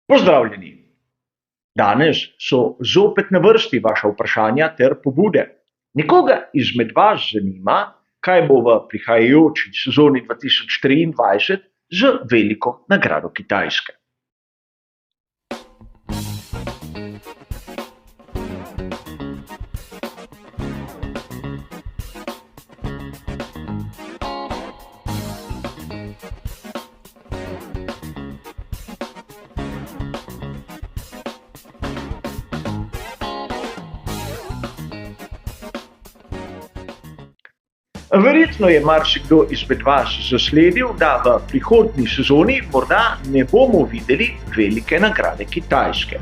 Pozdravljeni! Danes so zopet na vrsti vaša vprašanja ter pobude. Nekoga izmed vas zanima, kaj bo v prihajajoči sezoni 2023 z veliko nagrado Kitajske. Verjetno je marsikdo izmed vas zasledil, da v prihodnji sezoni morda ne bomo videli velike nagrade Kitajske.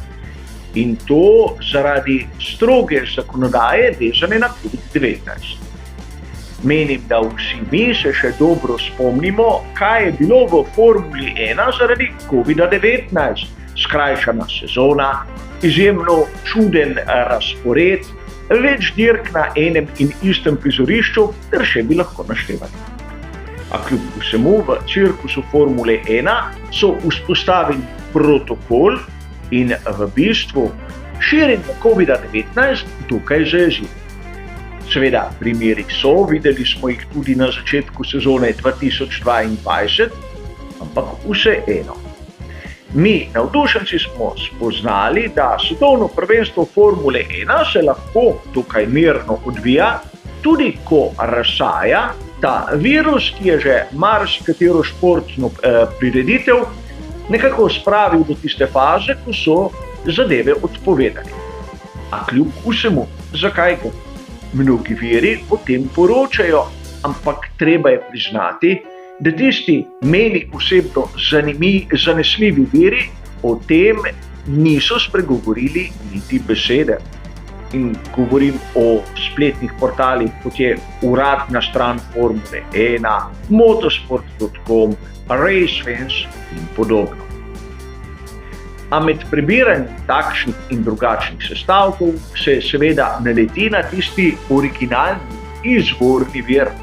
In to zaradi stroge zakonodaje vezane na COVID-19. Menim, da vsi mi se še dobro spomnimo, kaj je bilo v Formuli 1 zaradi COVID-19. Skrajšana sezona, izjemno čuden razpored, več dirk na enem in istem prizorišču, ter še bi lahko naštevali. A kljub vsemu v cirkusu Formule 1 so vzpostavili protokol in v bistvu širjenje COVID-19 dokaj zajezili. Seveda, primeri so, videli smo jih tudi na začetku sezone 2022, ampak vseeno. Mi, navdušenci, smo spoznali, da svetovno prvenstvo Formule 1 se lahko dokaj mirno odvija, tudi ko razsaja ta virus, ki je že marsikatero športno prireditev nekako spravil do tiste faze, ko so zadeve odpovedali. A kljub vsemu, zakaj gre? Mnogi viri o tem poročajo, ampak treba je priznati, da tisti meni osebno zanesljivi viri o tem niso spregovorili niti besede. In govorim o spletnih portalih, kot je uradna stran Formule 1, motorsport.com, Racefans in podobno. A med prebiranjem takšnih in drugačnih sestavkov se seveda naleti na tisti originalni izvorni vir.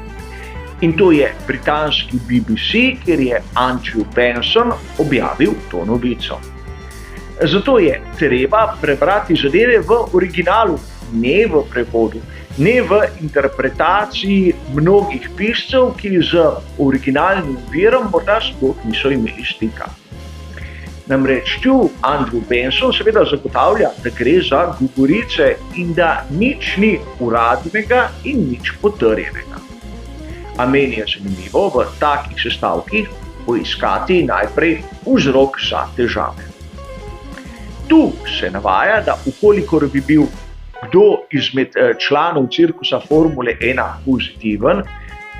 In to je britanski BBC, kjer je Andrew Benson objavil to novico. Zato je treba prebrati zadeve v originalu, ne v prevodu, ne v interpretaciji mnogih piscev, ki z originalnim virom morda sploh niso imeli stika. Namreč tu Andrew Benson seveda zagotavlja, da gre za govorice in da nič ni uradnega in nič potrjenega. A meni je zanimivo v takih sestavkih poiskati najprej vzrok za težave. Tu se navaja, da ukolikor bi bil kdo izmed članov cirkusa Formule 1 pozitiven,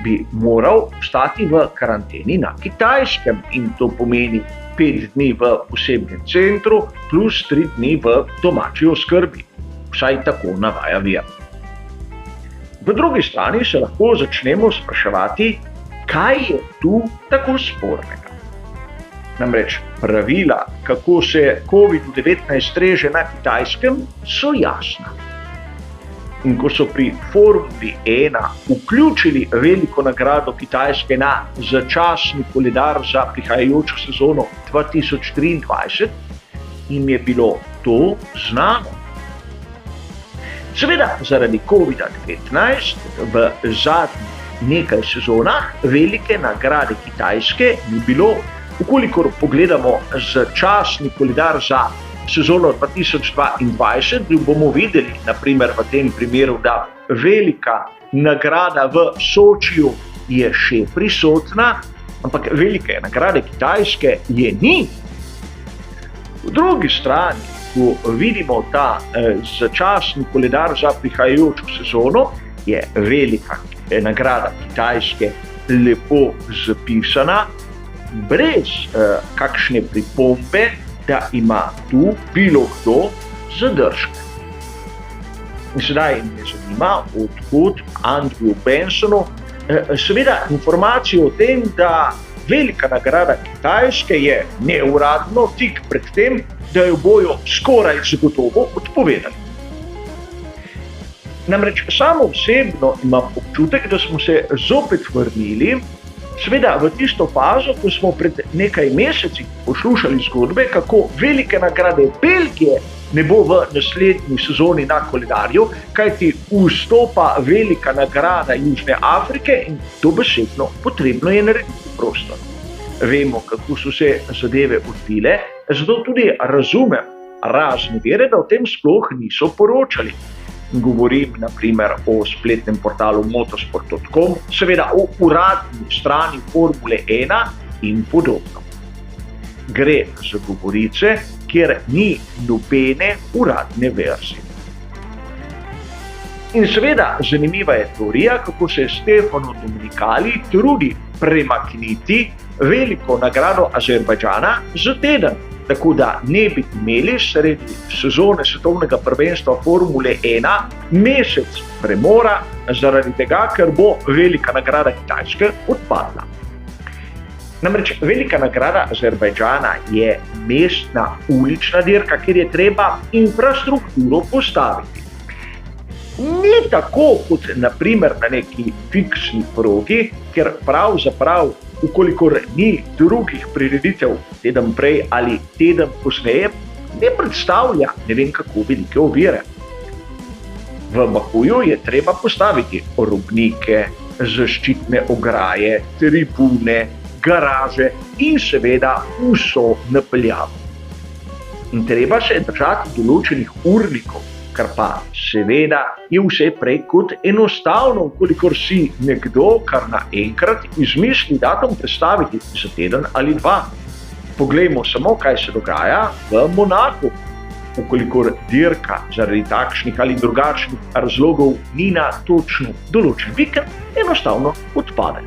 bi moral ostati v karanteni na Kitajskem, in to pomeni 5 dni v posebnem centru plus 3 dni v domači oskrbi. Vsaj tako navaja vir. V drugi strani se lahko začnemo spraševati, kaj je tu tako spornega. Namreč pravila, kako se COVID-19 streže na Kitajskem, so jasna. In ko so pri Formuli 1 vključili veliko nagrado Kitajske na začasni koledar za prihajajočo sezono 2023, jim je bilo to znano. Seveda, zaradi COVID-19 v zadnjih nekaj sezonah velike nagrade Kitajske ni bilo. Ukolikor pogledamo začasni koledar za sezono 2022, bomo videli, naprimer v tem primeru, da velika nagrada v Sočiju je še prisotna, ampak velike nagrade Kitajske je ni. V drugi strani, ko vidimo ta začasni koledar za prihajajočo sezono, je velika nagrada Kitajske lepo zapisana, brez kakšne pripombe, da ima tu bilo kdo zadržke. In sedaj me zanima, odkot Andrew Bensonu seveda informacijo o tem, da velika nagrada Kitajske je neuradno tik pred tem, da jo bojo skoraj zagotovo odpovedali. Namreč samo osebno imam občutek, da smo se zopet vrnili Seveda v tisto fazo, ko smo pred nekaj meseci poslušali zgodbe, kako velike nagrade Belgije ne bo v naslednji sezoni na koledarju, kajti vstopa velika nagrada Južne Afrike in dobesedno potrebno je narediti prostor. Vemo, kako so se zadeve odvile, zato tudi razumem razne vere, da o tem sploh niso poročali. Govorim na primer o spletnem portalu motorsport.com, seveda o uradni strani Formule 1 in podobno. Gre za govorice, kjer ni nobene uradne verzije. In seveda zanimiva je teorija, kako se Stefano Domenicali trudi premakniti veliko nagrado Azerbajdžana za teden, tako da ne bi imeli sredi sezone svetovnega prvenstva Formule 1 mesec premora, zaradi tega, ker bo velika nagrada Kitajske odpadla. Namreč velika nagrada Azerbajdžana je mestna ulična dirka, kjer je treba infrastrukturo postaviti. Ni tako kot na primer na neki fiksni progi, ker pravzaprav, ukolikor ni drugih prireditev teden prej ali teden pozneje, ne predstavlja ne vem kako velike ovire. V Bakuju je treba postaviti robnike, zaščitne ograje, tribune, garaže in seveda vso napeljavo. In treba se držati določenih urnikov, kar pa seveda je vse prej kot enostavno, kolikor si nekdo kar naenkrat izmisli datum prestaviti za teden ali dva. Poglejmo samo, kaj se dogaja v Monaku, ukolikor dirka zaradi takšnih ali drugačnih razlogov ni na točno določen vikend, enostavno odpade.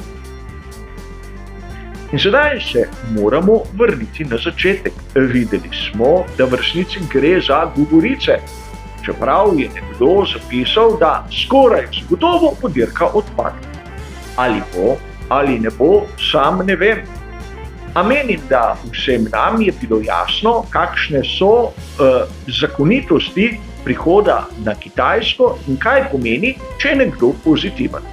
In sedaj se moramo vrniti na začetek. Videli smo, da v resnici gre za govorice, čeprav je nekdo zapisal, da skoraj zagotovo bo dirka odpadla. Ali bo, ali ne bo, sam ne vem. A menim, da vsem nam je bilo jasno, kakšne so zakonitosti prihoda na Kitajsko in kaj pomeni, če je nekdo pozitiven.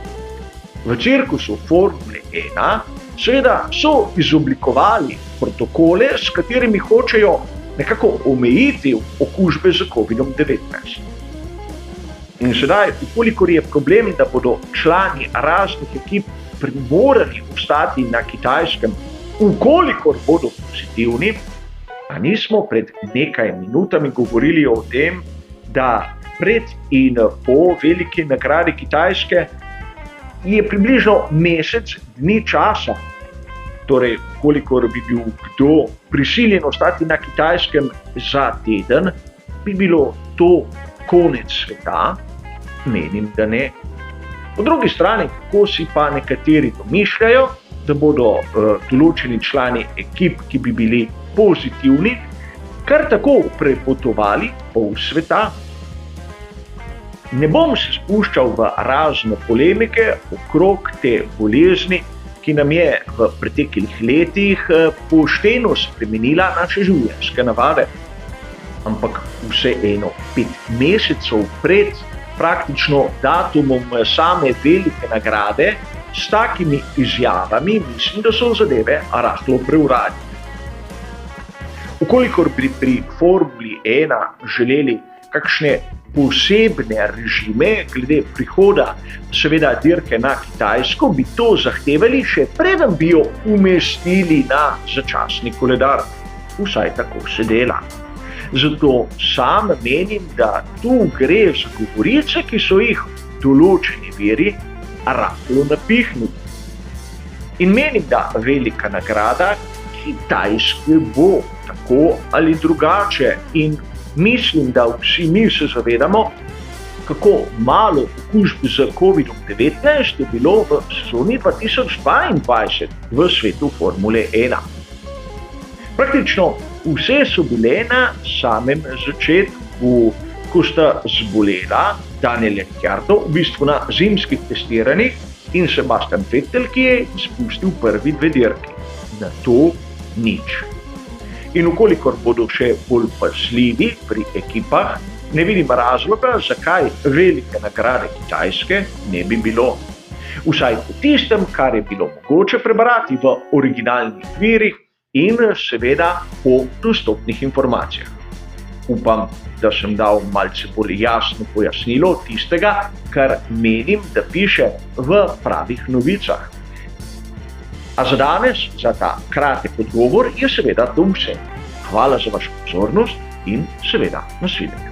V cirkusu Formule 1 seveda so izoblikovali protokole, s katerimi hočejo nekako omejiti okužbe z COVID-19. In sedaj, ukolikor je problem, da bodo člani raznih ekip primorani ostati na Kitajskem, ukolikor bodo pozitivni, a nismo pred nekaj minutami govorili o tem, da pred in po veliki nagradi Kitajske je približno mesec dni časa. Torej, kolikor bi bil kdo prisiljen ostati na Kitajskem za teden, bi bilo to konec sveta? Menim, da ne. Po drugi strani, kako si pa nekateri domišljajo, da bodo določeni člani ekip, ki bi bili pozitivni, kar tako prepotovali pol sveta. Ne bom se spuščal v razne polemike okrog te bolezni, ki nam je v preteklih letih pošteno spremenila naše življenjske navade. Ampak vseeno 5 mesecev pred praktično datumom same velike nagrade s takimi izjavami mislim, da so zadeve rahlo preuranjene. Ukolikor bi pri Formuli 1 želeli kakšne posebne režime glede prihoda seveda dirke na Kitajsko, bi to zahtevali še preden bi jo umestili na začasni koledar. Vsaj tako se dela. Zato sam menim, da tu gre za govorice, ki so jih določeni viri rahlo napihnili. In menim, da velika nagrada Kitajske bo tako ali drugače in mislim, da vsi mi se zavedamo, kako malo okužb z COVID-19 je bilo v sezoni 2022 v svetu Formule 1. Praktično vse so bile na samem začetku, ko sta zbolela Daniel Ricciardo, v bistvu na zimskih testiranjih, in Sebastian Vettel, ki je izpustil prvi 2 dirki. Na to nič. In ukolikor bodo še bolj pazljivi pri ekipah, ne vidim razloga, zakaj velike nagrade Kitajske ne bi bilo. Vsaj po tistem, kar je bilo mogoče prebrati v originalnih virih in seveda o dostopnih informacijah. Upam, da sem dal malce bolj jasno pojasnilo tistega, kar menim, da piše v Pravih novicah. A za danes, za ta kratek odgovor, je seveda to vse. Hvala za vašo pozornost in seveda nasvidenje.